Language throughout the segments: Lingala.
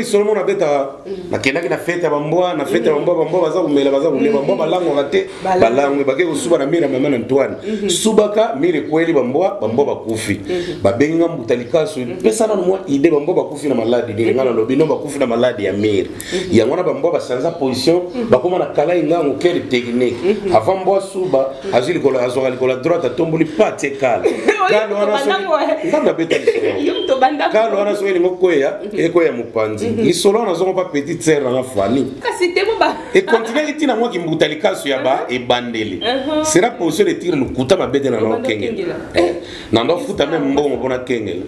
seulement na beta na kenaki na fête bamboa na fête bamboa baza kumela baza kule bamboa balango ngate balango bake kusuba na mira mama na Antoine subaka mire kweli bamboa bakufi babenga mutalikaso pesa na moi idée bamboa bakufi na maladi dilingana lobino bakufi na maladi ya mire yango na bamboa basanza position bakoma na kala ingango quelle technique avant mboa suba azili kola azora likola droite tomboli pate kala wana so ngamba beta kala wana so elingo koya ekoya mupanzi lisolo na zongo pa petite sœur na fami kasi te ba et continuer itina moi ki mutalikaso ya ba e bandeli sera position de tir lukuta mabete na no kengela na ndo futa même mbongo pona kengela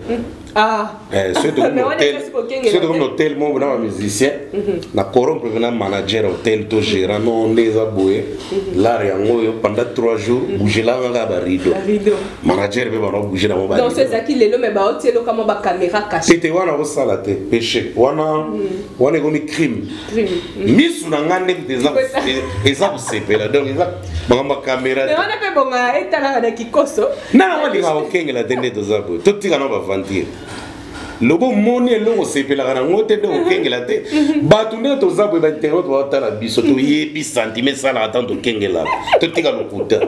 c'est un hôtel mon na musicien na corrompre na manager hôtel to gérant non les aboye là yango pendant 3 jours bouger là nga ba rideau manager be ba no bouger na mo ba donc c'est ça qui lelo mais ba hôtel comme ba caméra cachée c'était wana au salate péché wana comme crime misu na ngande des ça sepela donc ça ba caméra mais wana pe bonga etala na kikoso na wali ga okengela tende to zabo to tika no ba vantir lobo moni elongo sepelaka na ngote nde okengela te bato nde tozabwe bainternet baotala biso toyebi sentime esalaka tant tokengela totika lokuta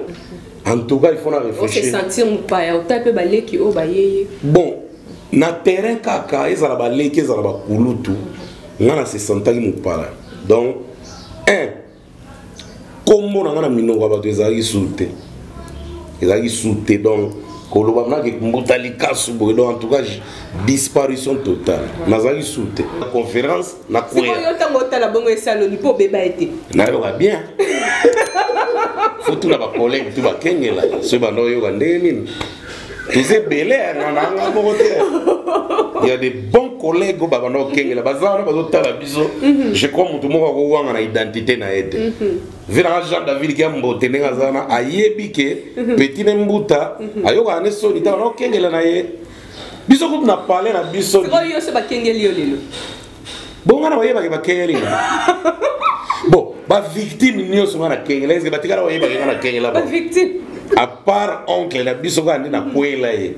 en tout cas il faut na réfléchir se sentir mopaya otape baleki oyo bayeye bon na terrain kaka ezala baleki ezala bakulutu nga na se sentaki mopaya donc kombo na nga na minoko ya bato ezalaki sute donc koloba mnaki mbutali kasu boy donc en tout cas disparition totale nazali soute la conférence na quoi c'est yo tango tala bongo esaloni po beba été na yo bien faut tout na ba collègue tout ba kengela ce bando yo ndeni tous belé na nga mokote il y a des bons collègues ba bando kengela bazana bazotala biso je crois mutu moko ko wanga na identité na ete vira Jean David qui a mbote nenga zana ayebi ke petit mbuta ayoka ne soni ta no kengela na ye biso ko na parler na biso ko yo se ba kengeli yo lelo bonga na wayeba ke ba kengeli bon ba victime nyonso na kengela est-ce que batikala wayeba ke na kengela ba victime à part oncle na biso ka ndi na kwela ye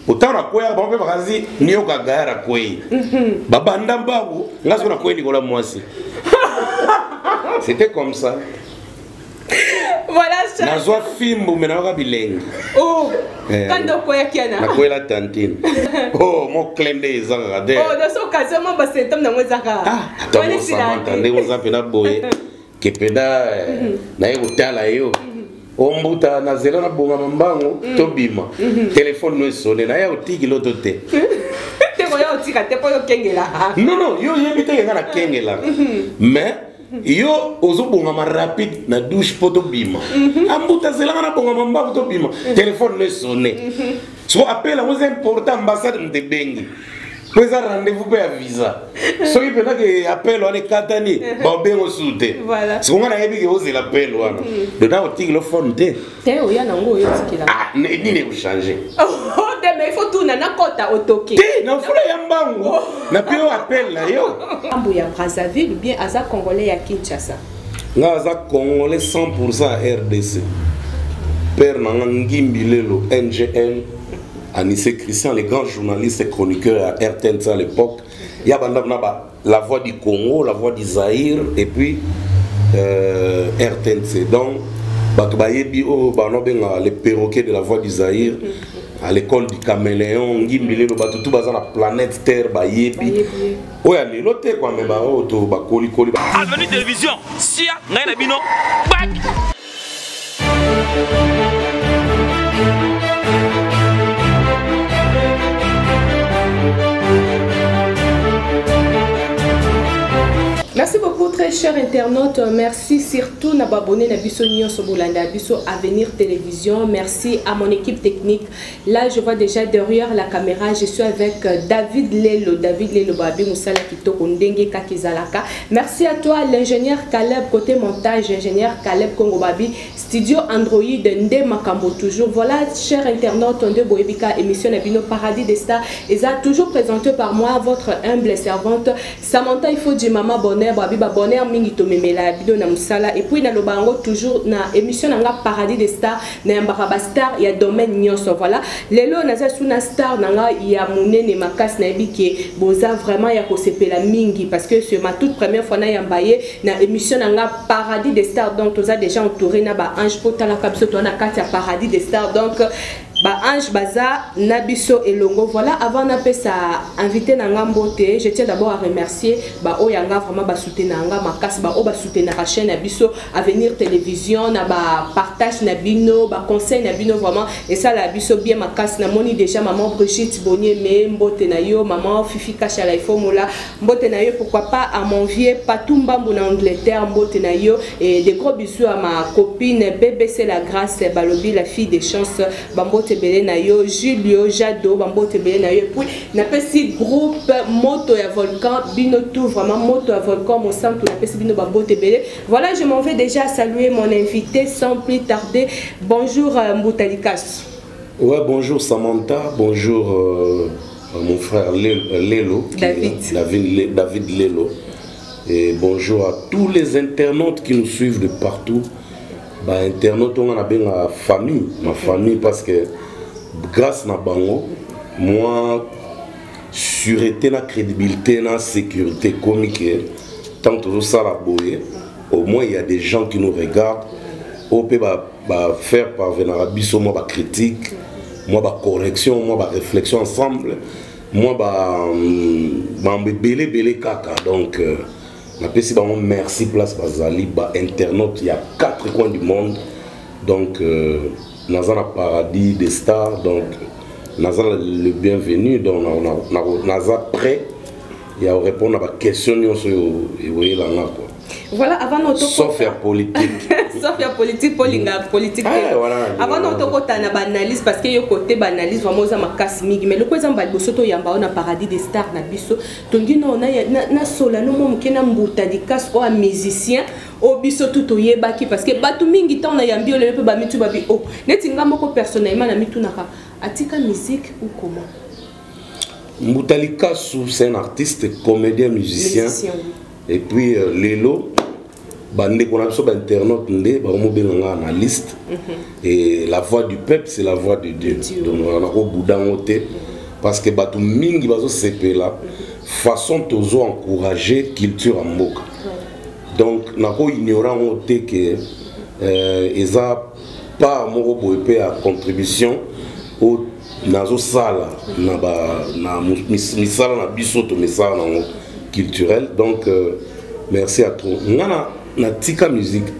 autant na kwela ba mpe bakazi niyo ka gara kwei babanda mbabu ngaso na kweni kola mwasi. C'était comme ça. Voilà ça. Na zwa fimbu menaka bilengi. Oh. Quand quoi kiana? Na kwela tantine. Oh, mon clem de ezanga de. Oh, dans ce cas moi ba setam na mwezaka. Ah, attends, ça m'entendait on s'appelle boye. Que peda na yutala yo. Ombuta na zela na bonga mambango to bima. Téléphone no sonne na ya otiki loto te. Non, yo yebite nga na kengela. Mais yo ozobonga ma rapide na douche poto bima. Ambuta zela na bonga mambango to bima. Téléphone no sonne. So appel aux important ambassade de Bengi. Vous avez rendez-vous pour un visa. Si vous avez un appel, on est katani, vous avez un soute. Voilà. Si vous avez un appel, vous avez un appel. Dedans, vous avez un phone. Ah, vous changez. Oh, mais il faut tout, na kota otoke. Non, il faut un bango. Na plus un appel là, yo. Ambuya Brazzaville ou bien Aza Congolais à Kinshasa. Nga Aza Congolais 100% RDC. Père Nangimbi Lelo, NGL. Anissé Christian, les grands journalistes et chroniqueurs à RTNC à l'époque. Il y a la voix du Congo, la voix du Zaïre et puis RTNC. Donc, les perroquets de la voix du Zaïre, à l'école du Caméléon, tout dans la planète Terre, Bayebi. Oui, mais l'autre, quoi, mais Avenue Télévision, Sia, Naina Bino, back. Merci beaucoup très chers internautes, merci surtout à abonné à Bisso Nyonso Bolanda, Bisso Avenir Télévision, merci à mon équipe technique. Là je vois déjà derrière la caméra, je suis avec David Lelo Babi Moussala Kitoko Ndenge Kakizalaka. Merci à toi l'ingénieur Caleb côté montage, ingénieur Caleb Congo Babi, studio Android Nde Makambo toujours. Voilà chers internautes, Nde Boebika, émission Nabino Paradis des Stars, et ça toujours présenté par moi, votre humble servante Samantha Ifo Maman Bonnet. Babi Babonné honneur mingi to memela bido na musala et puis na lobango toujours na émission nanga Paradis des Stars na yambaka star ya domaine nyonso voilà lelo naza suna star nanga ya munene makasi na ebiki boza vraiment ya kosepela mingi parce que c'est ma toute première fois na yambaye na émission nanga Paradis des Stars donc toza déjà entouré na ba ange potala kapso to na kati ya Paradis des Stars donc ba ange baza nabiso elongo voilà avant na pesa invité nanga mbote je tiens d'abord à remercier ba oyanga vraiment ba soutenir nanga makasi ba o ba soutenir la chaîne nabiso Avenir Télévision na ba partage na bino ba conseil na bino vraiment et ça la biso bien makasi na moni déjà maman Brigitte Bonnier mais mbote na yo maman Fifi Kachala ifomola mbote na yo pourquoi pas à mon vieux Patumba en Angleterre mbote na yo et des gros bisous à ma copine BBC La Grâce Balobi la fille des chances bambote Tebele na yo Julio Jado bambo tebele na yo puis na pesi groupe moto ya volcan bino tout vraiment moto ya volcan mon sang tout na pesi bino bambo tebele voilà je m'en vais déjà saluer mon invité sans plus tarder bonjour Mboutalikas. Ouais bonjour Samantha bonjour mon frère Lelo David Lelo et bonjour à tous les internautes qui nous suivent de partout. Bah, internaute on a bien la famille, ma famille parce que grâce à Bango, moi sûreté la crédibilité la sécurité comique tant que ça la boye au moins il y a des gens qui nous regardent on peut faire parvenir à biso moi critique moi correction moi réflexion ensemble moi belé kaka donc merci place Bazali, internaute, il y a 4 coins du monde. Donc, nous avons le Paradis des Stars, donc nous avons le bienvenu, donc nous avons prêt à répondre à la question. Voilà, avant notre sauf la politique. Sauf la politique, politique. Avant notre analyse, parce que côté analyse vraiment ma casse mig, mais le président Balbosoto yamba on a Paradis des Stars na biso. Tongi na sola no mo mkena mbuta di casse o musicien o biso tout yebaki parce que batu mingi tan na yambi o le pe ba mitu babi o. Netinga moko personnellement na mitu naka atika musique ou comment? Mbutalikasu c'est un artiste, comédien, musicien. Et puis Lelo, bande qu'on a sur internet, analyste. Et la voix du peuple, c'est la voix de Dieu. Donc on a au bout d'un côté, parce que batou mingi bazo CP là, façon tozo encourager culture en moka. Donc on a pas ignorant au té que ils a pas moko boepé à contribution au nazo sala na misala na bisoto misala na culturel donc merci à toi ngana na tika musique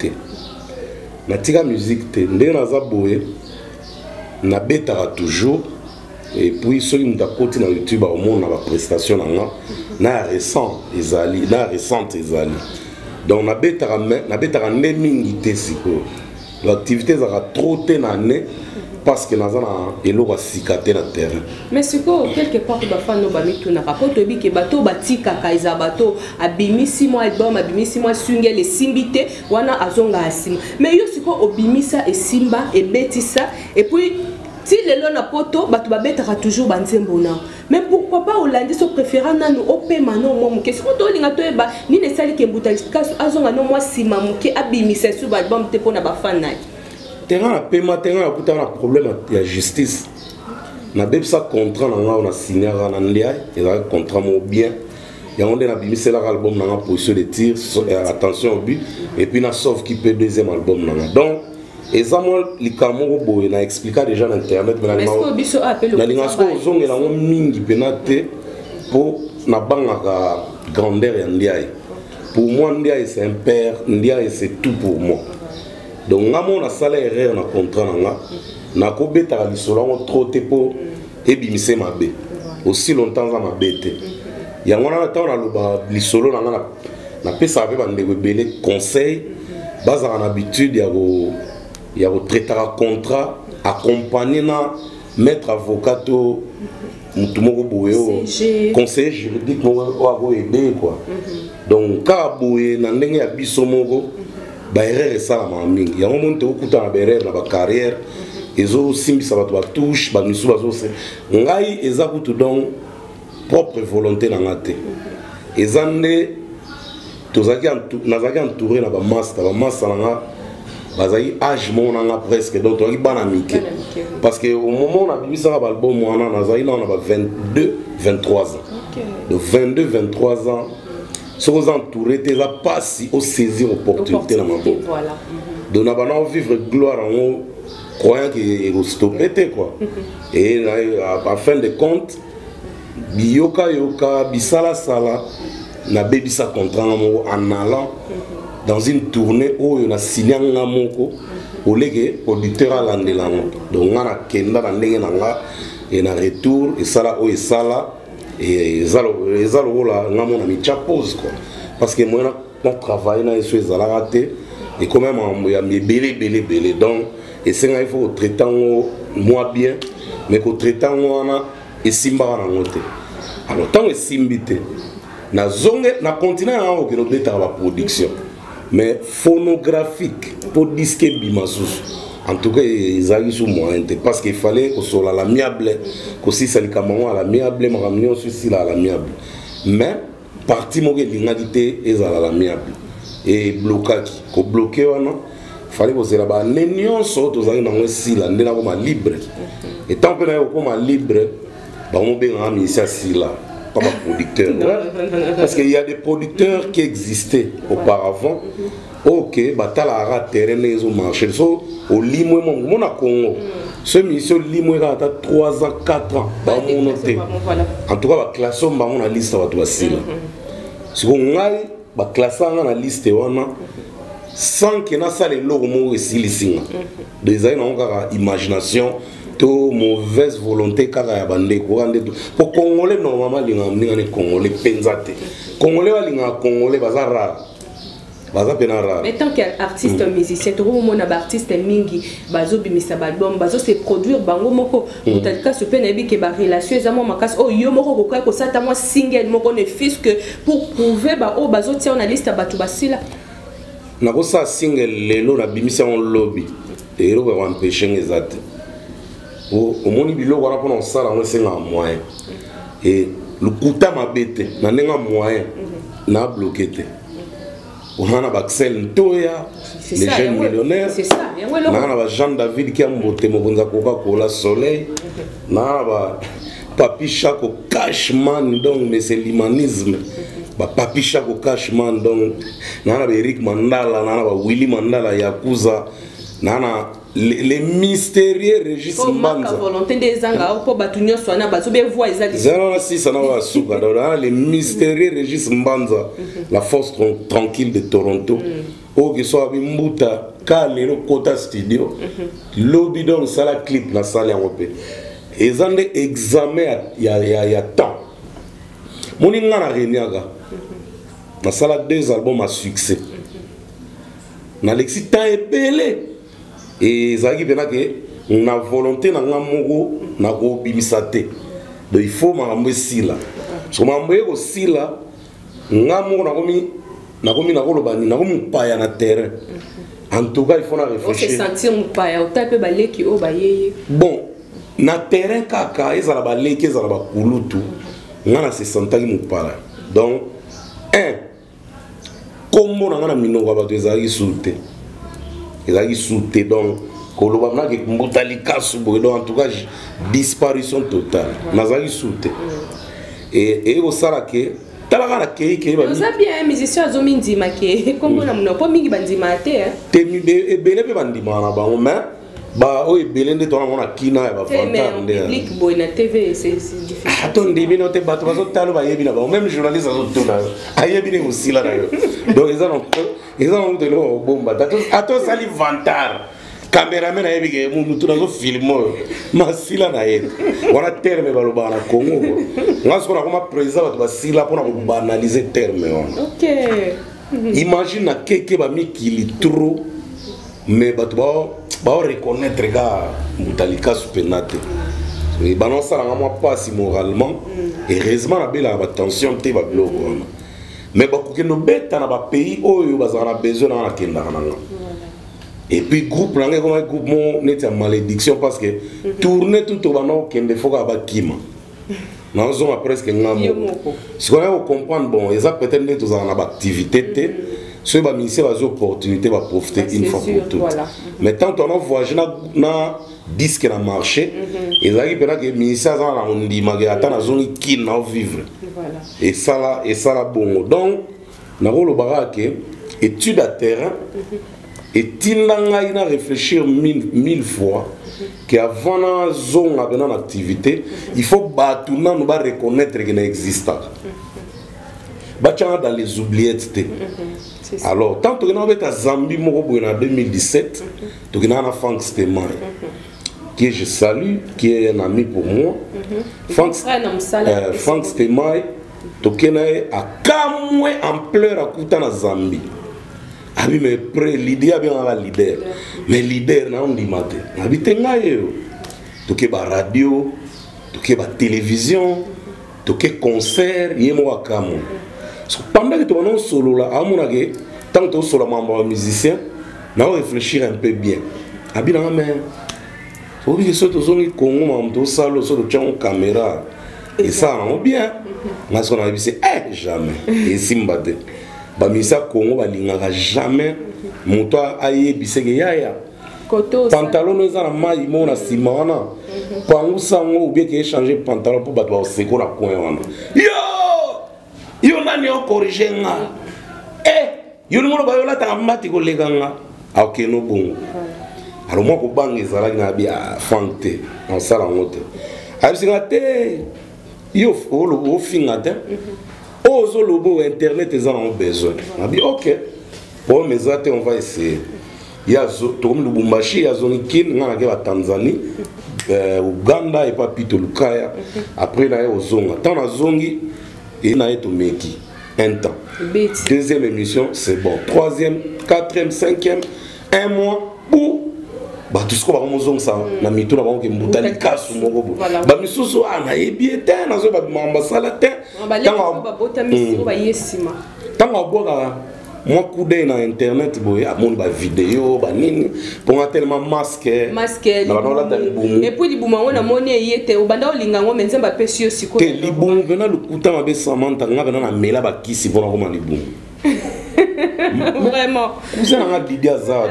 te ndé naza boye na betara toujours et puis ceux qui m'ont côté na YouTube au monde na ba prestation na récente ezali donc na betara ne mingi te siko l'activité za trop te na ne parce que nous avons un cicaté dans le terrain. Mais c'est quoi, quelque part, les fans n'ont pas mis tout. Quand tu dis que bateau batika kaisa bateau abimi 6 mois album abimi 6 mois single les simbité wana azonga asim. Mais yo c'est quoi obimisa et simba et betisa et puis si les lona poto bateau babetera toujours banzembona. Mais pourquoi pas Hollande so préférant nanu opé mano moi muke si to linga to eba ni ne sali ke Mboutalikas azonga no moi sima muke abimisa sur album te pona ba fan na. Terrain à paiement, terrain à coûter un problème de la justice. Na bébé ça contrat on a signé à Nandia et là contrat mon bien. Et on a mis c'est l'album dans la position de tir attention au but et puis na sauf qui peut deuxième album donc et ça moi les camons boy na expliqué déjà dans internet mais na lingasko zong la on mingi penate pour na banga grandeur ya Ndiaye. Pour moi Ndiaye c'est un père, Ndiaye c'est tout pour moi. Donc, on a salé erreur dans le contrat. On a coupé à l'isolo, on a trop de pour ébimser ma bé. Aussi longtemps, on a bêté. Il y a un temps, on a l'isolo, on a fait ça avec des conseils. Bas en habitude, il y a traité un contrat, accompagné maître avocat, conseiller juridique, pour aider. Donc, quand on a un erreur et ça la mingi il y a un moment où on a erreur dans la carrière et aussi ça va touche ba misu bazo se ngai ezakutu donc propre volonté na ngate ezande nazalaki entouré na bamaster nanga bazali âge monanga presque donc tozalaki bana mike parce que au moment na bimisaka balbum wana nazali na 22 23 ans de 22 23 ans soki oza entouré te eza pasi osaisir opportunité na maboko donc na bana ovivre gloire yango croyant que ekostopé te quoi et à fin de compte biyoka bisalasala nabebisa contrat moko en allant dans une tournée où on a signé un moko au légué producteur à l'andelango donc on a kenda na ndenge nanga et na retour et ça là et ça là et ça là ngamo na mi pause quoi parce que moi on travaille na eso ezala raté et quand même il y a belé donc et c'est il faut traiter moi bien mais que traiter wana et simba na ngote alors tant que simbité na zonge na continent en que nous déta la production mais phonographique pour disque bimasus en tout cas ils arrivent sous moyen parce qu'il fallait que soit l'amiable que si c'est le cameroun à l'amiable maramnion ceci là à l'amiable mais partie mo l'ingalité est à l'amiable et blocaki ko bloquer wana fallait que c'est là-bas l'union sont aux arrivent dans aussi là ndena comme libre et tant que na comme libre ba mo ben ami ici là pas producteur parce qu'il y a des producteurs qui existaient auparavant ok batala ara terrain les au marché so au limo mon a Congo ce mission limo a 3 ans 4 ans ba mon noté en tout cas ba classe ba mon a liste wa sila si on ngai ba classe na liste wana sans que na sale logo mo esilisinga des aïna on a imagination to mauvaise volonté car ya bande ko ande pour congolais normalement les congolais penzate congolais balinga congolais bazara baza penara mais tant qu'artiste musicien to mon artiste mingi bazo bimisa album bazo se produire bango moko utalika se pe na bi ke ba relation ezamo makas oh yo moko ko sata moi single moko ne fils que pour prouver ba oh bazo tia na liste batu basila na ko sa single lelo na bimisa on lobby et ro va empêcher exact au moni biloko wana mpona osala yango esenga moyen et lokuta mabe te na ndenge moyen na bloqué te on a Baxel Ntoya les jeunes millionnaires na ba Jean David qui a monté mokonza Coca-Cola Soleil na ba Papi Chako Cashman donc mais c'est l'humanisme ba Papi Chako Cashman donc na ba Eric Mandala na ba Willy Mandala Yakuza na les mystérieux Régis Mbanza volonté des anga pour batunyo swana bazo be voix exact 06 na wa suka les mystérieux Régis Mbanza la force tranquille de Toronto o que soit bimbuta kalero kota studio lobby donc ça la clip na salle en opé et zande examen ya temps moni ngana reniaga na sala 2 albums à succès na Alexis temps epelé et ça qui vient que on a volonté na ngamoko na ko bimisate donc il faut mambo sila so mambo ko sila ngamoko na komi na koloba ni na komi paya na terrain en tout cas il faut na réfléchir on se sentir paya o tape baleki o bayeye bon na terrain kaka ezala baleki ezala bakulutu ngana se sentaki mupala donc kombo na ngana minoko ba ezali souté ezali souté donc koloba na ke mbutali kasu donc en tout cas disparition totale nazali souté et au sala ke talaka na ke ba ça bien musicien azomi ndima ke kombo na muno po mingi bandima te te mi be bele pe bandima na bango mais ba o ebele nde tona mona kina ya ba fanta nde public boy na TV c'est difficile attendez bino te bato bazo talo ba yebi na ba même journaliste azo tona ayebi ne osila na yo donc ils ont de l'eau bomba ato sali vantar cameraman ayebi ke mutu nazo filmo masila na yebi wana terme baloba na Congo ngaso na koma président bato basila pona ko banaliser terme wana OK imagine na keke ba mikili trop mais bato ba reconnaître ga mutalika supenate et banon sala nga pas moralement heureusement na bela ba tension te ba bloc mais bakoki no beta na ba pays oyo bazana besoin na kenda na et puis groupe là comme un groupe mon net malédiction parce que tourner tout au banon kende foka ba kima Nous avons presque un an. Si on a comprendre, bon, ils ont peut-être des activités. Ceux qui ont des opportunités de profiter une fois pour toutes. Mais tant qu'on a voyagé dans disque dans le marché, ils ont dit que les ministères ont dit que les zone qui n'ont vivre. Et ça là bon. Donc, nous avons dit que étude à terrain, et il a réfléchir 1000 fois qu'avant la zone dans l'activité, il faut nous reconnaître qu'il existe. Dans les oubliettes. Alors, tant que nous avons été à Zambie en 2017, nous avons Frank Stemai, qui je salue, qui est un ami pour moi. Frank Stemai, nous avons à Kamwe en pleurs à Kouta na Zambie. Ah oui, mais l'idée a bien un leader. Mais leader, non, on dit maté. Habite ngayo. Toke ba radio, toke ba télévision, toke concert, yemo akamu. Pendant que tu es solo là, à mon avis, tant que tu es solo membre musicien, on va réfléchir un peu bien. Habite dans mais faut que ce soit au Congo, membre salo, sur le caméra. Et ça, on bien. Parce qu'on a vu c'est jamais. Et simbate. Bamisa Congo balingaka jamais moto aye biseke yaya pantalon eza na mai mona sima wana pangu sango ou bien que échanger pantalon pour bato seko na coin wana yo nani o corriger nga yo ni mona ba yo la ta mati ko leganga ok no bon alors moi ko bangi zala na bi fante en sala ngote abisinga te yo o fingate aux lobo internet ils en ont besoin. On a dit ok. Pour mes athées on va essayer. Il y a comme Lubumbashi, il y a zone kin, on a la Tanzanie, Uganda et pas Pito Lukaya. Après il y a aux zones. Tant la zone il y a tout meki un temps. Deuxième émission c'est bon. Troisième, quatrième, cinquième, un mois pour bah tout ce qu'on va manger ça na mito na bango ke mbutali kasu moko bo ba misusu ana ebiete na zo ba mambasala te tanga ba bota misusu ba yesima tanga boka moi coudé na internet boy amoni ba vidéo ba nini pour tellement masque et puis libuma on a moni yete obanda olinga ngo menze ba pesio siko te libumu bena lukuta mabe samanta nga na mela ba kisi bona ko libumu. Vraiment. Vous avez un idée à ça,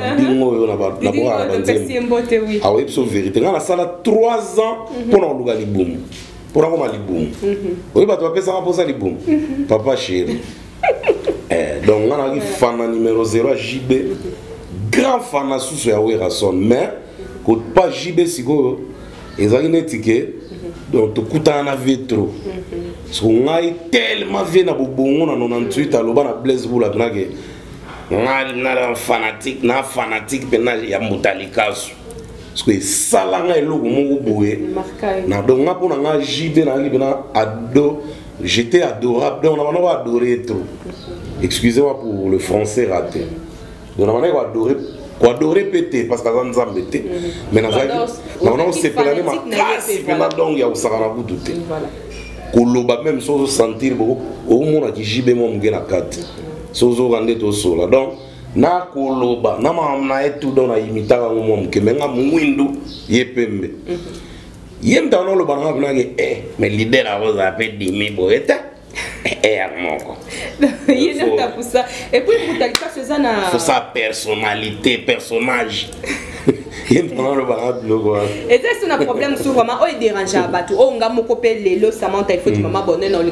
ah oui, c'est vérité. On a ça 3 ans pour nous faire liboum. Pour nous faire liboum. Oui, bah tu vas ça pour ça liboum. Papa chéri. Donc on a un fan numéro 0 JB. Grand fan sous Yahweh Rasson, mais pas JB sigo. Ils ont une ticket. Donc tu coûtes un trop. Parce qu'on a tellement vu na bobongo na 98 aloba na Blaise Boula knage. Na fanatique pena ya mutalikasu. Parce que ça là nga eloko moko boye. Na donc nga pona nga JB na libena ado, j'étais adorable. Donc on a adoré trop. Excusez-moi pour le français raté. Donc on a adoré quoi adorer péter parce que ça nous embêtait. Mais on s'est plané ma casse pena donc ya usakana bututé. Voilà. Koloba même sans sentir beaucoup au monde qui jibe mon ngena kati sozo rande to sola donc na koloba na mamna etu dans na imita ngo mom ke menga mwindu yepembe yemta no loba na bnage mais leader avoza appelé dimi boeta moko yena pour ça et puis pour ta ça na faut sa personnalité personnage. Et c'est un problème souvent, on dérange à battu. On a mon copain Lelo, Samantha, il faut que maman bonne dans le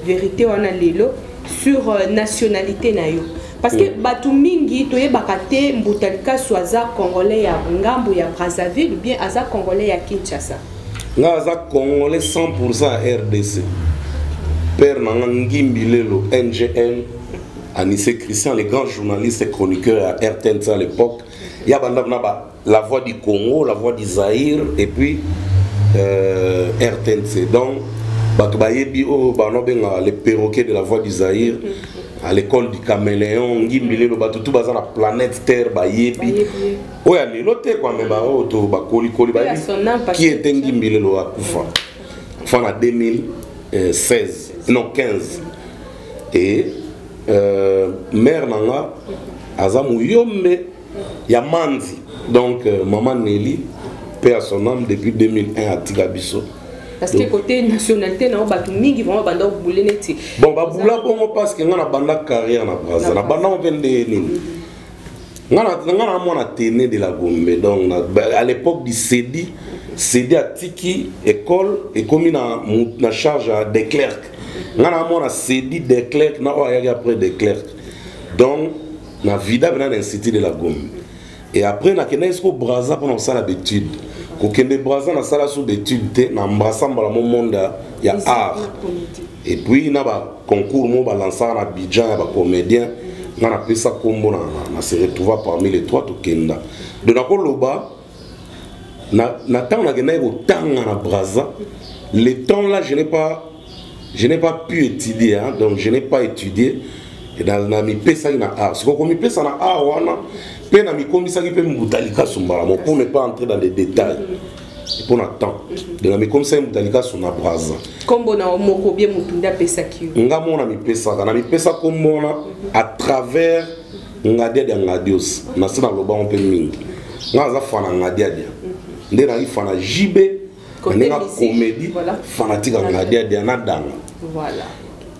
vérité on a Lelo sur nationalité nayo. Parce que batu mingi toye bakate mbutalika swaza congolais ya ngambo ya Brazzaville ou bien aza congolais ya Kinshasa. Nga aza congolais 100% RDC. Père Nangimbi Lelo NGN, Anissé Christian, les grands journalistes et chroniqueurs à RTNC à l'époque. Il y a la voix du Congo, la voix du Zaïre et puis RTNC. Donc, les perroquets de la voix du Zaïre, à l'école du Caméléon, tout la planète Terre, qui était Ngimbilelo à Koufa. Enfin, en 2016, non 15. Et mère Nanga, Azamou Yombe. Yamandi, donc maman Nelly, paix à son âme depuis 2001 à Tigabiso. parce que côté nationalité na ba mingi vraiment banda bouler neti bon ba bula bongo parce que ngana banda carrière na Brazza na banda on vende nini ngana mona tene de la Gombe donc à l'époque du CD à Tiki école et comme na charge des clercs ngana mona CD des clercs na oya après des clercs donc na vida bena l'institut de la Gombe et après na kena esco Brazza pendant ça l'habitude ko kende Brazza na sala sous d'études te na embrassamba la monde ya art et puis na ba concours mo balança na Abidjan ya ba comédien na na pesa kombo na se retrouva parmi les trois to kenda de na ko loba na temps na kena ko tanga na Brazza le temps là je n'ai pas pu étudier hein, donc je n'ai pas étudié et dans na mi pesa na art ce ko mi pesa na art wana pe na mi komisa ki pe mutalika sumbala mo pour ne pas entrer dans les détails pour nattant de na mi komisa mutalika suna Brazza kombo na moko bien mutunda pesa ki nga mona mi pesa komona à travers ngadia de ngadios na sina loba on pe mingi nga za fana ngadia dia nde na ifana jibe na comédie fanatique ngadia dia na danga voilà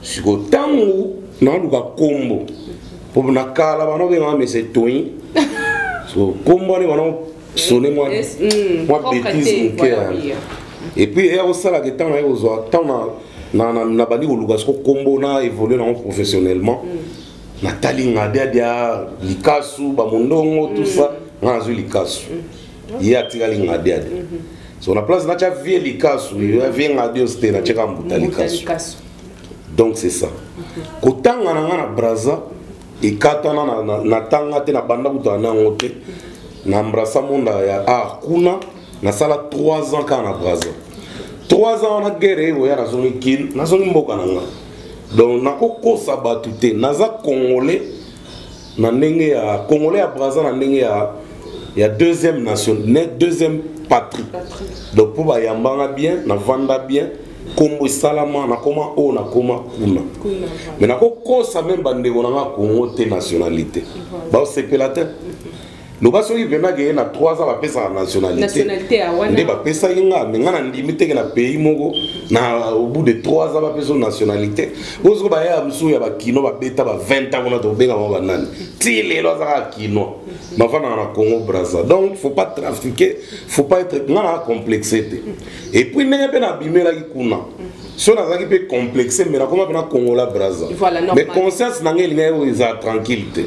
siko tangu na luka kombo pour na kala bano be ngame se toyi so kombo ni bano sonner moi bêtise mon cœur et puis et au sala que tant na ozo tant na bandi oluka siko kombo na évoluer na professionnellement na tali ngadia dia likasu ba mondongo tout ça na zu likasu ya tikali ngadia dia so na place na cha vie likasu ya vie ngadia c'était na cheka mbuta likasu donc c'est ça kotanga na Brazza et katana na tanga te na banda kutana ngote na embrassa monde ya art kuna na sala 3 ans kana Brazza 3 ans na guerre yo ya na zoni kin na zoni mboka nanga donc na kokosa batu te naza congolais na ndenge ya congolais ya Brazza na ndenge ya deuxième nation deuxième patrie donc pour ba yambanga bien na vanda bien kombo salama na koma o na koma kuna mais na kokosa même bandeko na Congo te nationalité ba sepela te no ba soki vena ke na 3 ans ba pesa nationalité nde ba pesa inga mais ngana ndimi te na pays moko na au bout de 3 ans ba pesa nationalité ozo ba ya msu ya ba kino ba beta ba 20 ans na to benga ba nani ti lelo za kino na vana na Congo Brazza donc faut pas trafiquer faut pas être ngana complexé et puis ndenge pe na bimela ki kuna so na zaki pe complexé mais na koma pe na Congo la Brazza mais conscience na ngeli ngayo za tranquillité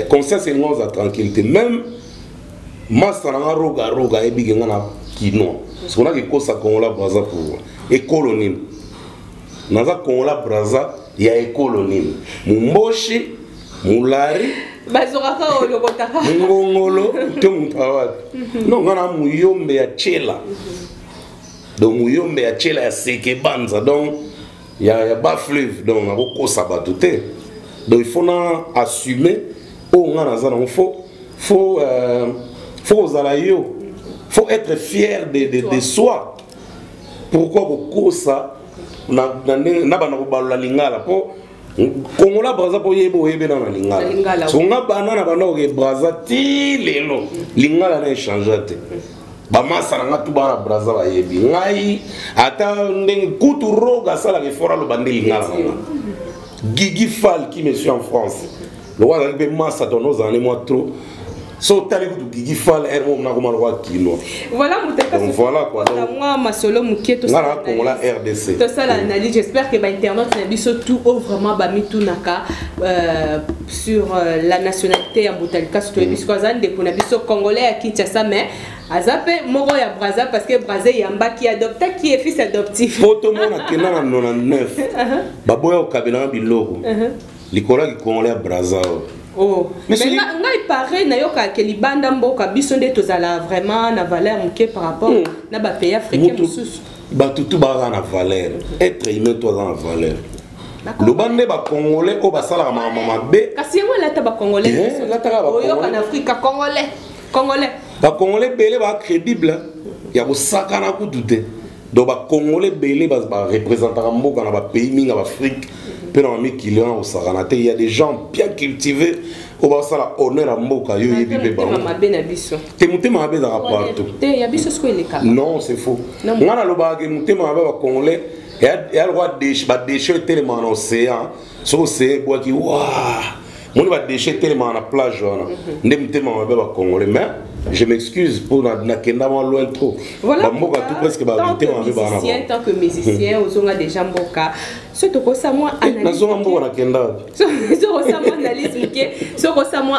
conscience et nous à tranquillité même master na roga et bigi ngana kino so na ki kosa Congo la Brazza pour et colonie naza Congo la Brazza ya écolonie mumboshi mulari bazoraka olobotaka ngongolo te mutawat non ngana muyombe ya chela donc muyombe ya chela ya seke banza donc ya ba fleuve donc na kokosa batu te donc il faut na assumer o ngana za na faut ozala yo faut être fier de soi pourquoi kokosa na bana ko balula lingala po Congo la Brazza po yebo na lingala so nga banana bana ko Brazza ti lelo lingala na échanger te ba masala nga tu bana Brazza ba yebi ngai ata ndenge kutu roga sala ke fora lo bande lingala Gigi Fall qui me suit en France le roi avec massa dans nos années moi trop so tali kutu Gigi Fall ermo na ko malwa kino voilà donc voilà quoi donc moi masolo muketo ngala Congo la RDC to ça l'analyse j'espère que ba internet na biso tout vraiment ba mitunaka sur la nationalité ya Butalika surtout biso azan de pona biso congolais ya Kinshasa mais azape moko ya Brazza parce que Brazza yamba qui adopte qui est fils adoptif photo mona kena na 99 baboya okabela biloko likola ki congolais ya Brazza oh mais ngai pareil na yoka ke libanda mboka biso nde tozala vraiment na valeur muke par rapport na ba pays africains mususu ba tutu ba na valeur être humain toi dans la valeur le bande ba congolais o ba sala mama be kasi ngo la ta ba congolais o yoka na Afrique congolais ba congolais belé ba crédible ya ko sakana ku douter donc ba congolais belé ba représenter mboka na ba pays minga ba Afrique Puis dans mes clients au Saranate, il y a des gens bien cultivés. Au bas ça la honneur à Mboka yo yebi ba. Te mutema mabe dans partout. Te ya biso sko ele ka. Non, c'est faux. Ngana loba ke mutema mabe ba congolais. Il y a le droit de déchirer tellement en océan. So c'est bois qui waouh. On va déchirer tellement à la plage on. Ndem tellement mabe ba congolais mais je m'excuse pour na kenda loin trop. Voilà. Mboka tout presque ba mutema mabe ba na. Tant que musicien ozonga déjà Mboka. Surtout que ça moi analyse.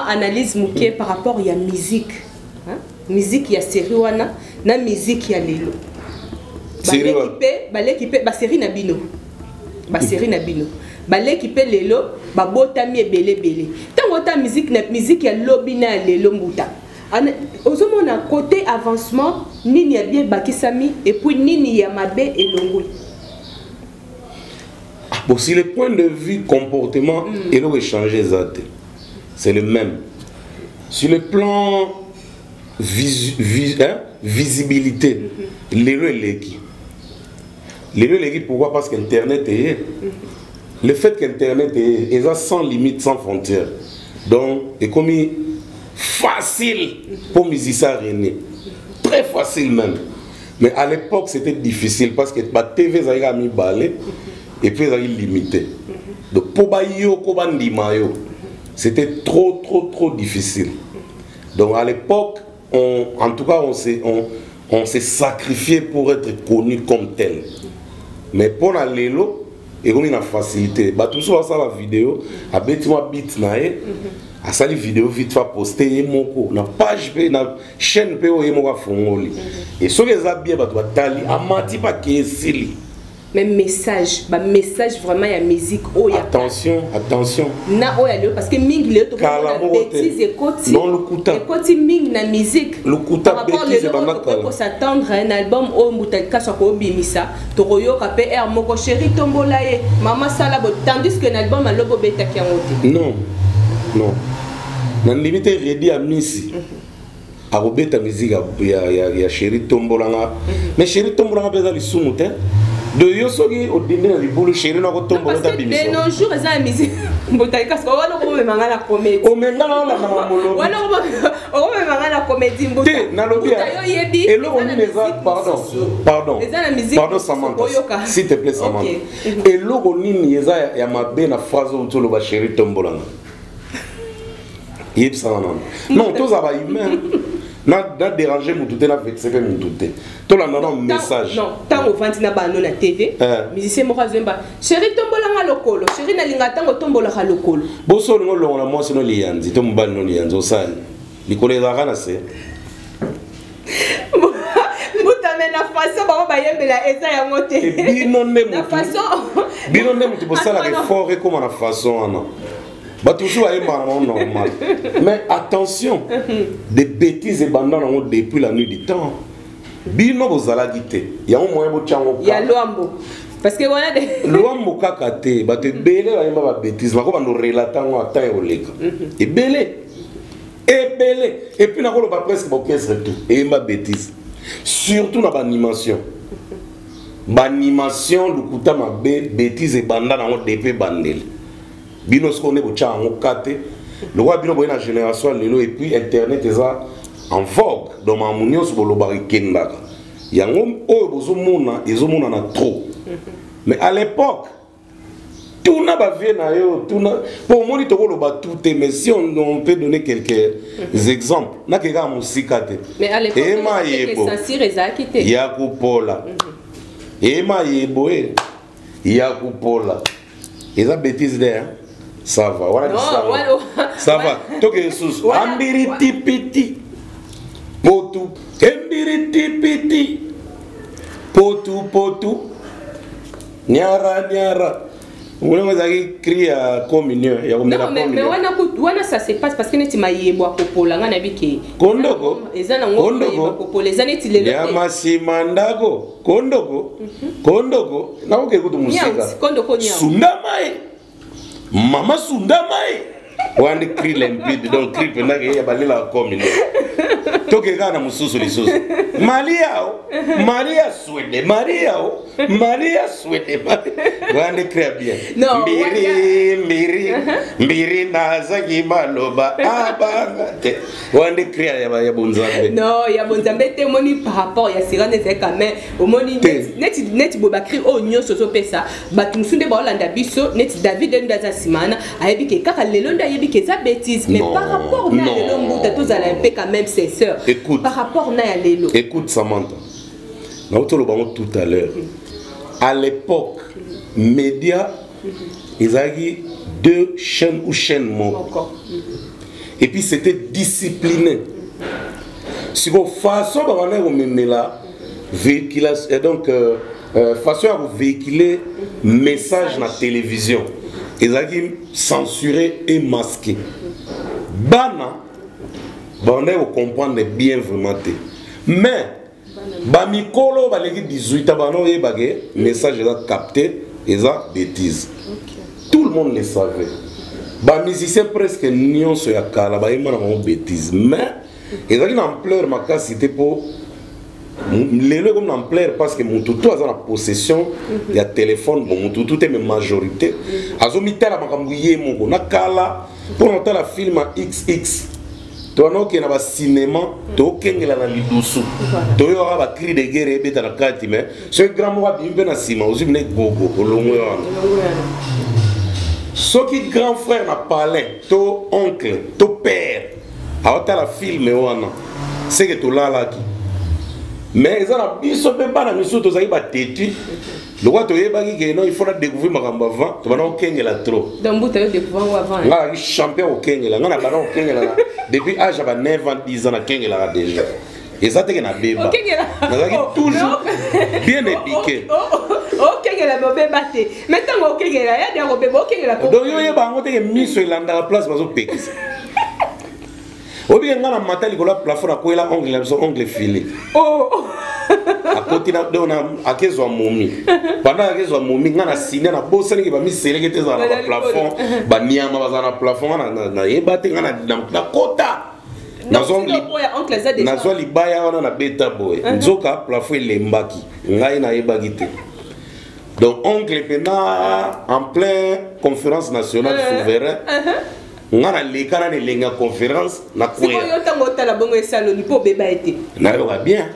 Analyse mouké par rapport à la musique. Musique il y a série wana na musique il y a lelo. Ba l'équipe ba série na bino. Ba série na bino. Ba l'équipe lelo ba botami ebele bele. Tant ota musique il y a lobby na lelo mbuta. Ozomon à côté avancement nini ya bien bakisami et puis nini ya mabe et longoli. Bon, si le point de vue comportement et le échanger c'est le même. Sur le plan visibilité, l'élo est l'équipe. L'élo est l'équipe pourquoi? Parce qu'Internet est. Le fait qu'Internet est sans limite, sans frontières. Donc, c'est comme facile pour musiciens René. Très facile même. Mais à l'époque, c'était difficile parce que la TV a mis balai. Et puis, ils ont limité. Donc, pour c'était trop difficile. Donc, à l'époque, en tout cas, on s'est sacrifié pour être connu comme tel. Mais pour la Lelo, il y a une facilité. Tout ça, la vidéo, à bêtement bit nae, à ça, les vidéos vite fait poster, na page, na chaîne, et ce que ça bien, tali, à mati pas qui est mais message vraiment il y a musique attention na parce que ming le to bêtise et non le kuta et ming na musique le kuta bêtise pour s'attendre à un album au mutalka so ko bimisa to royo ka PR moko chéri tombola e mama sala bo tandis que l'album a lobo beta ki ngote non na limité ready à misi a robeta musique ya chéri tombola nga mais chéri tombola nga pesa lisumu te de yosogi au dîner du boulot chéri na ko tombola ta bimisa mais non jour eza musique mbotaika parce que wana ko me mangala comédie o menga na la molo wana ko me mangala comédie mbota te na lobi et lo on les pardon Samantha s'il te plaît Samantha et lo on ni eza ya mabe na phrase on tolo ba chéri tombola yeb ça non tous aba humain n'a dérangé mon tout n'a vexé mon tout tout la non message non tant au venti na bano na TV musicien mo razemba chéri tombola nga lokolo chéri na linga tango tombola nga lokolo boso ngo longa mo sino liyanzi to mbali no liyanzi osani likole za kana se mutame na façon ba ba yembela eza ya mote bino ne na façon bino ne mutu bosala effort et comment na façon ana. Bah toujours à normal. Mais attention, des bêtises et bandanes depuis la nuit du temps. Bino bozalagité. Il y a un moyen de chango. Il y a l'ouambo. Parce que voilà des. L'ouambo kakate. Bah te belé la yamba bêtise. Ma ko nous relatant à temps au leka. Et belé. Et puis na ko ba presque orchestre tout. Et yamba bêtise. Surtout dans l'animation. L'animation le kuta ma bêtise et bandanes depuis bandel. Bino ce qu'on est bocha en kate le roi bino boyena génération lelo et puis internet est en vogue dans ma munio sur le barikenda yango o bozomona ezomona na trop mais à l'époque tout n'a pas vu na yo tout na pour moi to ko ba tout mais si on peut donner quelques exemples na ke ga musika te mais à l'époque c'est ezaki te ya kupola ema yebo yakupola eza bêtise there. Ça va, voilà. Ça va. Toke Jesus. Ambiri tipiti. Potu. Ambiri tipiti. Potu. Nyara. On a écrit à communion. Non, mais wana ça se passe parce que neti mayebo akopola nga na biki. Kondoko. Ezana ngo akopola ezana ti lelo. Ya masimandako. Kondoko. Na oke kutu musika. Kondoko nya. Sundamai. Mama Sundamai. On a écrit limpide donc cri pendant qu'il y a balé la communion. toke kana mususu lisusu Maria Swede Maria Swede wande créa bien mbiri nazaki maloba abanga te wande créa ya bonzambe non ya bonzambe te moni par rapport ya sirane c'est quand même au moni net bobakri o nyonso so pesa batunsunde ba Olanda biso net David ndaza simana ayebi ke kaka lelo nda ayebi ke za bêtise mais par rapport na lelo mbuta tozala un peu quand même ses sœurs par rapport na ya lelo écoute Samantha na otolo bango tout à l'heure à l'époque médias ils avaient 2 chaînes ou chaînes mortes et puis c'était discipliné si vous façon là véhiculation et donc façon à véhiculer message na télévision ils avaient censuré et masqué bana bana vous comprendre bien vraiment mais bamikolo baleki 18 bana yebage message est capté ils ont bêtise tout le monde le savait ba musicien presque nyonso ya kala ba yema na bêtise mais ils ont une ampleur makasi c'était pour lelo comme ampleur parce que mon toutou a la possession il y a téléphone bon mon toutou est même majorité azo mitala makambu yemo na kala pour noter la film à XX tono ke na ba cinéma to kengela na lidusu to yo ba cri de guerre beta na kati mais ce grand moi bimbe na sima ozimne gogo olongo yo soki grand frère na parler to oncle to père a la film wana c'est que to la qui mais ils ont biso pe bana miso to zaki ba teti le roi to yebaki que non il faut découvrir makambo avant to bana okengela trop donc vous avez découvert avant nga champion okengela nga na bana okengela depuis âge ba 9 ans 10 ans na kengela déjà et ça te que na beba nazaki toujours bien éduqué okengela beba te maintenant okengela ya de beba okengela donc yo yeba ngo te miso ilanda la place bazo pekisa obi nga na matali ko la plafond ko la ongle filé a côté na dona akezwa momi pendant akezwa momi nga na signe na bosani ke ba mi seleke te za na plafond ba niama ba za na plafond na yeba te nga na kota nazwa libaya wana na beta boy nzoka plafond lembaki ngai na yebaki te donc oncle pena en plein conférence nationale souverain ngana lekana ne lenga conférence na quoi c'est yo tango tala bongo esaloni po beba été na yo bien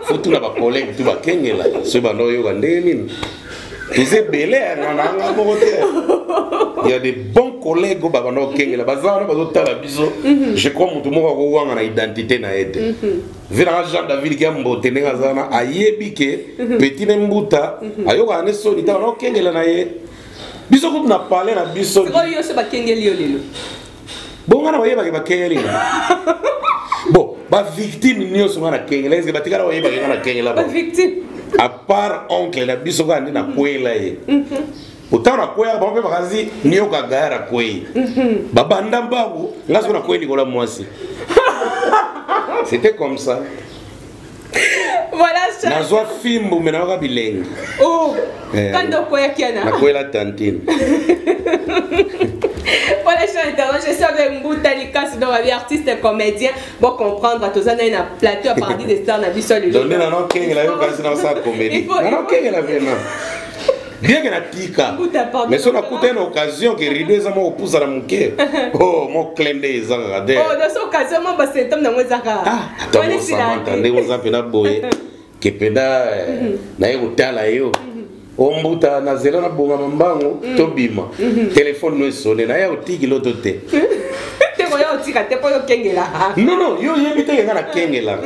faut tout na ba collègue tout ba kengela ce bando yo ndeni tous belé na nga moté il y a des bons collègues ba bando kengela bazana bazo tala biso je crois mutu moko ko wanga na identité na ete vira Jean David ki mbote nenga zana ayebi ke petit mbuta ayo ka ne so ni ta no kengela na ye biso ko na parler na biso ko yo se ba kengeli yo lelo bon ngana wayeba ke ba kengeli bon ba victime nyo so ngana kengela est-ce que ba tikara wayeba ke ngana kengela ba victime à part oncle na biso ko andi na kwela ye autant na kwela ba ba kazi nyo ka gara kwei baba ndambabu ngaso na kweni kola mwasi c'était comme ça. Voilà ça. Nazwa fimbu mena waka bilengi. Oh. Kando koya kiana. Na koya tantine. Voilà, je suis avec Mbouta Likas, donc artiste et comédien. Pour comprendre, à tous un plateau à partir des stars, on a vu ça le jour. Donc, non, King, il a eu dans sa comédie. Non, King, il a vu. Bien que la tika. Mais si on a coûté une occasion que rideau ça m'a poussé à mon cœur. Oh, mon clin d'œil ça regarde. Oh, dans cette occasion, moi bah c'est tom dans moi ça. Ah, attends, ça m'entendait on s'en pena boye. Que pena na yo tala yo. Ombuta na zela na bonga mbango to bima. Téléphone no sonné na ya otiki loto te. Te voya otika te po yo kengela. Non non, yo yebite ngana kengela.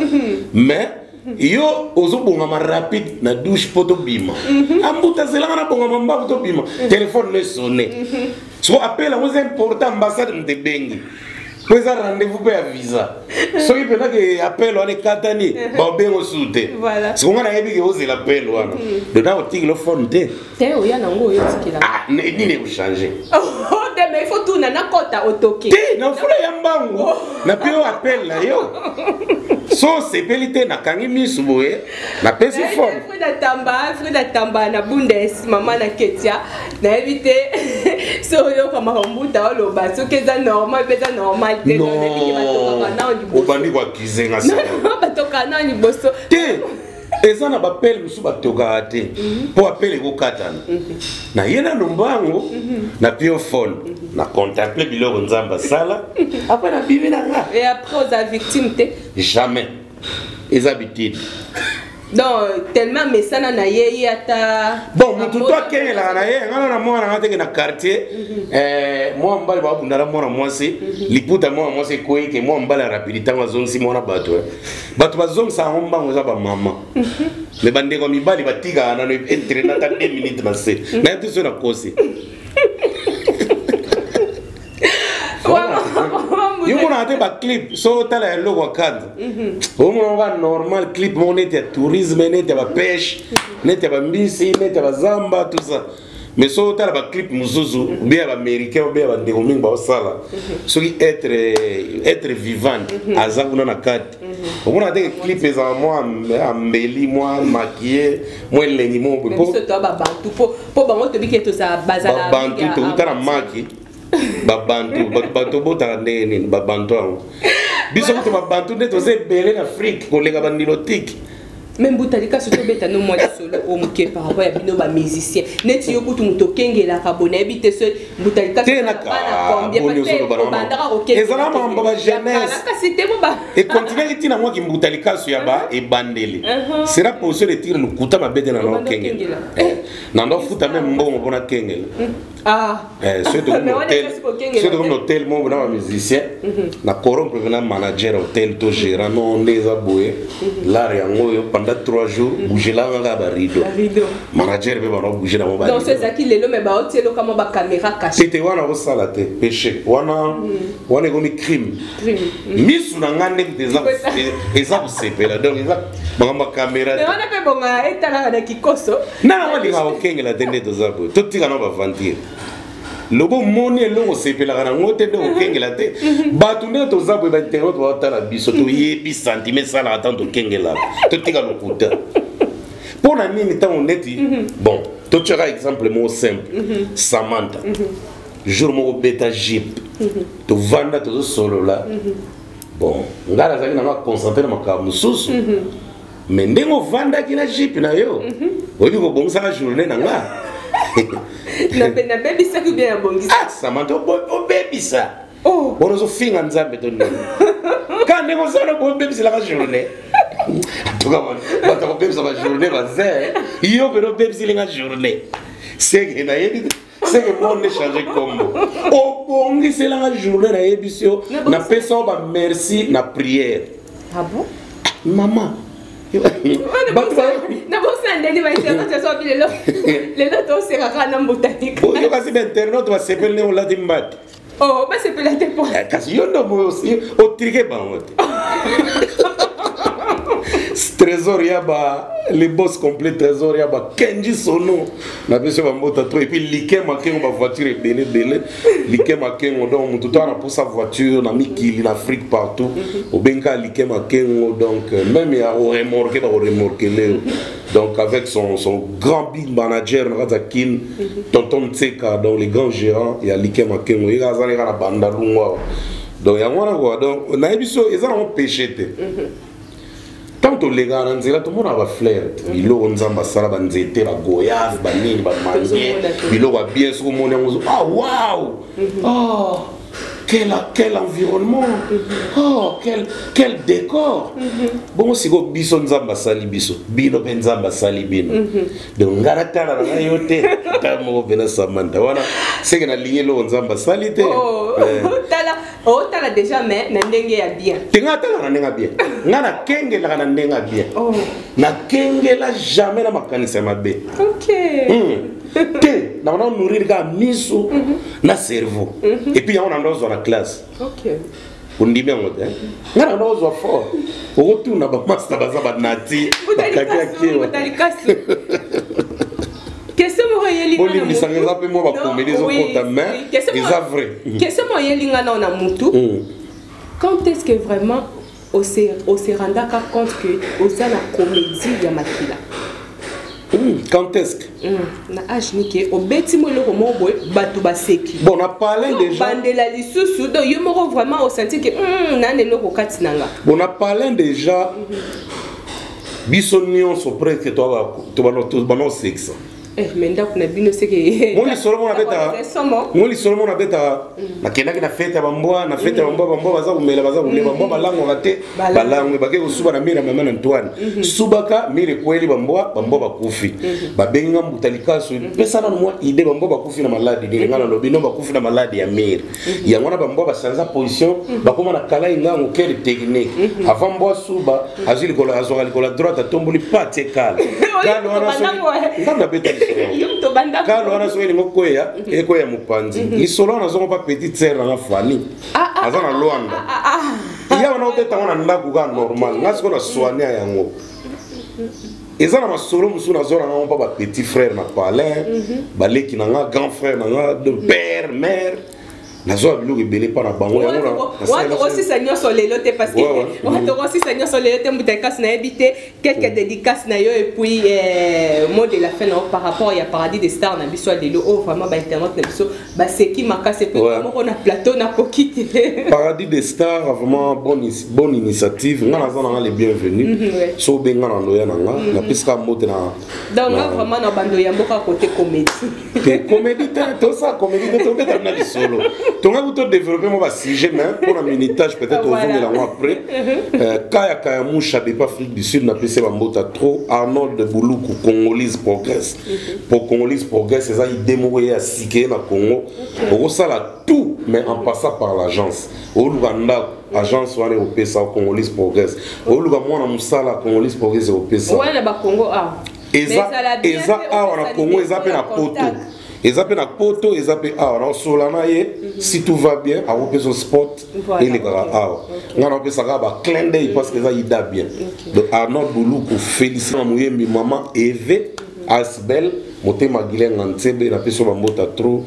Mais yo ozobonga ma rapide na douche poto bima ambuta zelanga na bonga mamba poto bima téléphone ne sonné so appel aux important ambassade de bengi pues a rendez-vous pour visa so il peut que appel on est katani ba bengo soute voilà so ngana yebi ke oze l'appel wana de na otiki le phone te o ya nango yo tikila ah ni ne changer oh mais il faut tout na kota otoke te na fula ya mbango na pio appel la yo So sepelite na kangi misu boye na pesi forme. Frida Tamba na bundes maman na Ketia na éviter so yo kama mbuta lo baso keza normal pesa normal te no obandi kwa kizenga sa. Batoka na ni boso. Te eza na bapele musu batoka te po apele ko katana. Na yena nombango na piophone na contempler biloko nzamba sala après na bibi na nga. Et après aux victimes te Jamais. Les habitudes. Donc, tellement mais ça n'a yé ata. Bon, mon tout toi qu'est là na yé, on a moi na ngate na quartier. Moi mbali ba bundala moi c'est liputa moi c'est quoi que moi mbali rapidité ma zone si moi na bato. Bato ba zone ça on bango za ba maman. Mais bande ko mi bali batiga na no entre na 2 minutes na se. Na tout ça na kosi. Il y a des clips, so tala ya logo wakanda. On va normal clip, on est à tourisme, on est à pêche, on est à mbisi, on est à zamba, tout ça. Mais so tala ba clip muzuzu, bien américain, bien ndengoming ba sala. So qui être vivant, azabuna na carte. On a des clips les moi embelli, moi maquillé, moi lengi mo. Mais so toi ba bantu po bango to bi to sa bazala. Bantu to utana maki. Babantu bota nene babantu biso ko babantu ndeto ze belé en Afrique kolega bandilotique même butalika surtout beta no moi solo o muke par rapport ya bino ba musicien neti yo kutu muto kengela ka bona ebite so butalika tena ka bonyo solo banama ezala mamba ba jeunesse et continuer itina moi ki butalika so ya ba e bandeli sera position de tir le kuta mabete na no kengela na ndo futa même mbongo bona kengela c'est de un hôtel mon bon musicien na corrompre venant manager hôtel to gérant non ndeza boye la yango pendant 3 jours bouger là nga ba rideau manager be ba bouger na mo ba donc c'est ça qui lelo mais ba hôtel comme ba caméra cachée c'était wana au salate péché wana comme crime misu na ngande des eza sepela donc eza ba caméra mais on a pe bonga etala na kikoso na wali nga okengela tende to zabo to tika na ba vantir lobo moni elongo sepela na ngote de okengela te batu nde to zabo ba internet wa tala biso to yebi centimètre sala attendre okengela to tika lokuta pour na nini tant neti bon to tira exemple mo simple Samantha jour mo beta jeep to vanda to solo là bon ngala zaki na concentrer na makamu susu mais ndengo vanda kina jeep na yo obi ko bongisa journée na nga na baby ça que bien bongisa Samantha o baby ça oh on zo finga nzambe to nini quand ndengo sala ko baby c'est la journée tout cas ba ta baby ça va journée va zé yo pero baby c'est la journée c'est que na yebi c'est que mon échange comme o bongi c'est la journée na yebisio na pesa ba merci na prière ah bon maman na bosa ndeni ba internet so bi le to sera na mbutanika yo kasi internet va sepel ne la dimbat oh ba sepel la tempo kasi yo ndo mo o trike bangote trésor yaba les boss complet trésor yaba Kenji Sono na biso ba mbota trop et puis liké makengo ba voiture belé liké makengo donc tout temps pour sa voiture na mikili na Afrique partout au benka liké makengo donc même ya au remorquer donc avec son grand big manager Razakin tonton Tseka donc les grands gérants ya liké makengo il a zali na banda lungwa donc ya ngwana quoi donc na biso ezana on péché te tant les gars dans zela tout le monde a flair bilo nzamba sala ba nzete ba goyave ba nini ba manje bilo ba bien sur mon ah waouh oh quel environnement oh quel décor bon si go biso nzamba sali biso bino pe nzamba sali bino donc ngara tala na yote tamo bena Samantha wana c'est que na lié lo nzamba sali te tala déjà mais na ndenge ya bien tenga tala na ndenge bien ngana kengela na ndenge bien na kengela jamais na makanisa mabe OK te na on nourrir ga misu na cerveau et puis on ando dans la classe OK undi bien ngote ngana ndo zo fort o tu na ba master baza ba nati bakakia kiwa qu'est-ce que moi yeli ngana mo lisanga zape mo ba comédie zo kota mais c'est vrai qu'est-ce que moi yeli ngana na mutu quand est-ce que vraiment on se rend compte que oza na comédie ya makila. Quand est-ce que na âge nike obeti mo le romo boy batu baseki. Bon, on a parlé déjà. Bandela lisusu do yo moko vraiment au senti que na ne loko katinanga. Bon, on a parlé déjà. Bisonion so près que toi tu vas sexe. Mais ndako na bino seke. Moi li solo na beta. Na kenda na fête ya bamboa, na fête ya bamboa baza kumela baza kumela bamboa balango ngate. Balango bake kusuba na mira mama na Antoine. Subaka mire kweli bamboa bakufi. Babenga mutalika so pesa na moi idée bamboa bakufi na maladi dilingana lobino bakufi na maladi ya mire. Ya ngona bamboa basanza position bakoma na kala ingango quelle technique. Avant mboa suba azili kola azora likola droite tomboli pate kala. Kala wana so. Ngana beta Kalo wana soeli ngokoya ekoya mupanzi lisolo wana zongo pa petite sœur na fani azana Luanda ya wana obeta wana ndaku ka normal ngasi ko na soigner yango ezana masolo musu na zona ngompa ba petit frère na palin baleki na nga grand frère na nga de père mère nazo biluki belé pa na bango yango na wato aussi seigneur solelote parce que wato aussi seigneur solelote mutakas na habité quelques dédicaces na yo et puis mot de la fin par rapport à Paradis des Stars na biso lelo oh vraiment ba internet na biso ba seki makase pe moko na plateau na kokite Paradis des Stars vraiment bonne initiative ngana zona nga les bienvenus so benga na ndoya na nga na piska mote na donc vraiment na bando ya mboka côté comédie comédie tout ça comédie to beta na solo. Donc, on va développer mon sujet, mais pour un minitage, peut-être au jour de la mois après. Kaya Kayamoucha de l'Afrique du Sud n'a pas fait un trop. Arnold de Bouloukou, Congolese Progress. Pour Congolese Progress, c'est ça, il démourait à Siké, dans Congo. On ça là tout, mais en passant par l'agence. Au Luganda, agence au PSA, Congolese Progress. Au Luganda, moi, on a Moussala, Congolese Progress au PSA. Ouais, là-bas, Congo, ah. Et ça, on a Congo, ils appellent à Poto. Ils appellent à Poto, ils appellent à Solanaye, si tout va bien, à Opé son spot, et les gars, on a appelé ça à clin d'œil parce que ça y a bien. Donc, Arnaud Bouloukou, félicite mi maman, Eve, Asbel, Moté Maguilène, Nantebe, la personne Mambota trop.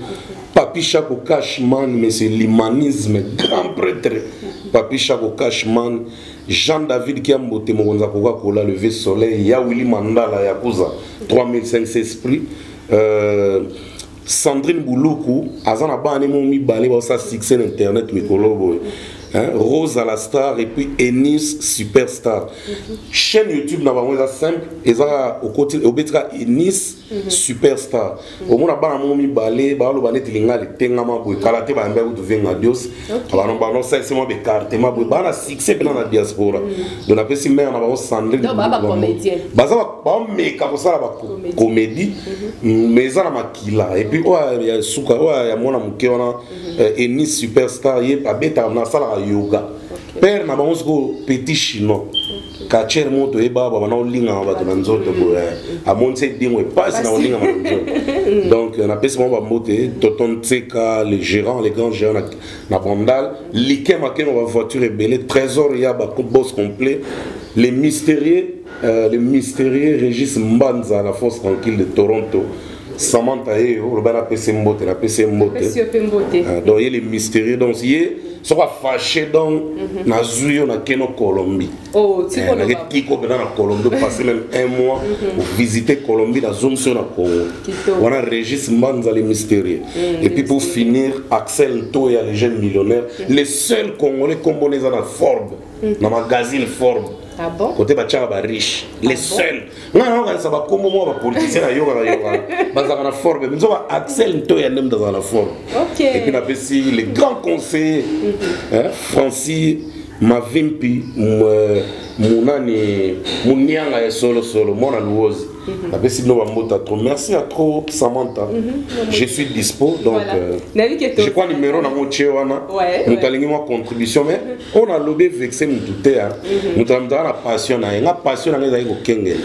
Papi Chako Cashman, mais c'est l'humanisme, grand prêtre. Papi Chako Cashman, Jean-David qui a monté Moronza Coca-Cola, levé soleil, Yawili Mandala, Yakuza, 3500 esprits. Sandrine Bouloukou, Azana Bane Momi Balé, ça succès internet, Mikolo, Rose à la star et puis Enis Superstar. Chaîne YouTube n'a pas simple, et ça au côté au betra Enis Superstar. Au moins Bana Momi Balé, Balo Banet Linga, les Tengama, Kalate Bambe ou Devin Adios. Alors non, ça c'est moi des cartes, ma Bana succès dans la diaspora. Donc après si mère n'a pas Sandrine. Non, Baba comédienne. Baza ba mais comme ça la comédie, mais ça la makila. Et puis il y a Souka, il y a mon amour qui on a Enis Superstar, il y a Beta na sala yoga. Père na bango petit chinois. Kacher moto e baba bana olinga ba na nzoto ko a monte dingwe passe na olinga ba nzoto. Donc on appelle ça ba moté Toton Tseka, les gérants, les grands gérants na Bandal, liké maké na voiture rebelle, trésor ya ba boss complet, les mystérieux Régis Mbanza la force tranquille de Toronto. Samantha et le bana PC Mbote, la PC Mbote. Donc il est mystérieux, donc il est soit fâché donc Nazuyo na Keno Colombie. Oh, tu connais pas. Kiko dans la Colombie, passer même un mois pour visiter Colombie dans zone sur la Congo. On a Régis Mbanza les mystérieux. Et puis pour finir, Axel Toya les jeunes millionnaires, les seuls Congolais congolais dans la Forbes, dans le magazine Forbes. Ah bon? Côté Bachaba riche, les seuls. Non, ça va comme moi, politicien, dans la forme. Nous avons Axel Toya dans la forme. Et puis, on a aussi les grands conseillers, Francis Mavimpi, Mounani, Mounianga et Solo, Mona Louosi. Merci à trop, Samantha. Je suis dispo, donc je crois numéro dans mon chéwana. Nous avons une contribution, mais on a lobé vexé mon tout. Nous avons la passion, la passion, on a eu Kengel.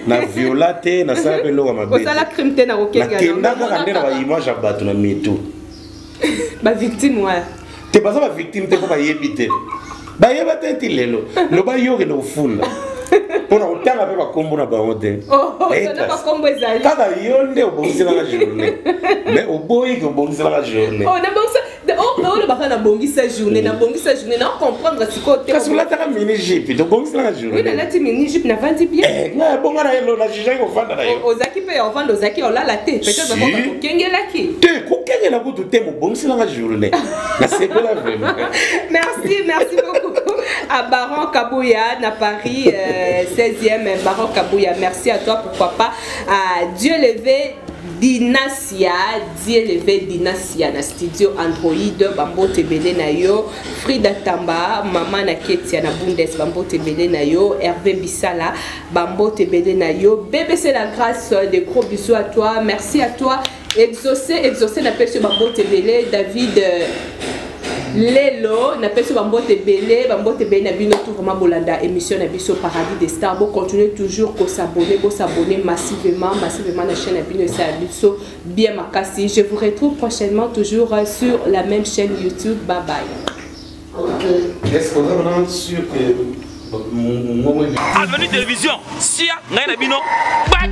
Na violate na sa pe loga mabete. Osala crime te na Kengel. Na kendaka kandela ba image ya bato na mitu. Ba victime wa. Te pas ba victime te ko ba yebite. Ba yebate ti lelo. Lo ba yoke no funda. Pona utanga pe ba kombo na ba hote. Oh, na ba kombo ezali. Kada yonde obongisa la journée. Mais oboyi ko obongisa la journée. Oh, na bongisa. Oh, on va faire bongisa journée, na bongisa journée, na comprendre ce côté. Parce que là t'as mini jupe, donc bongisa la journée. Oui, là tu mini jupe n'a vendu bien. Na bonga na elo na jija ko vanda na yo. Ozaki pe on vend ozaki on la te. Peut-être va ko kengela ki. Te ko kengela ko tout mo bongisa la journée. Na c'est pas la vraiment. Merci beaucoup à Baron Kabouya na Paris 16e Baron Kabouya. Merci à toi, pourquoi pas à Dieu levé Dinasia, Dieu levé Dinasia na studio Android, Bambo Tebele na yo, Frida Tamba, Maman na Ketia na Bundes, Bambo Tebele na yo, Hervé Bissala, Bambo Tebele na yo, BBC La Grâce, des gros bisous à toi, merci à toi, Exaucé n'appelle ce Bambo Tebele, David Lelo, n'appelle ce Bambo Tebele na bino tout vraiment bolanda émission na biso Paradis des Stars. Bon continuez toujours à s'abonner massivement à la chaîne na bino ça biso bien makasi. Je vous retrouve prochainement toujours sur la même chaîne YouTube. Bye bye. OK. Est-ce qu'on est sûr que Avenue Télévision, si ya ngai na bino, back.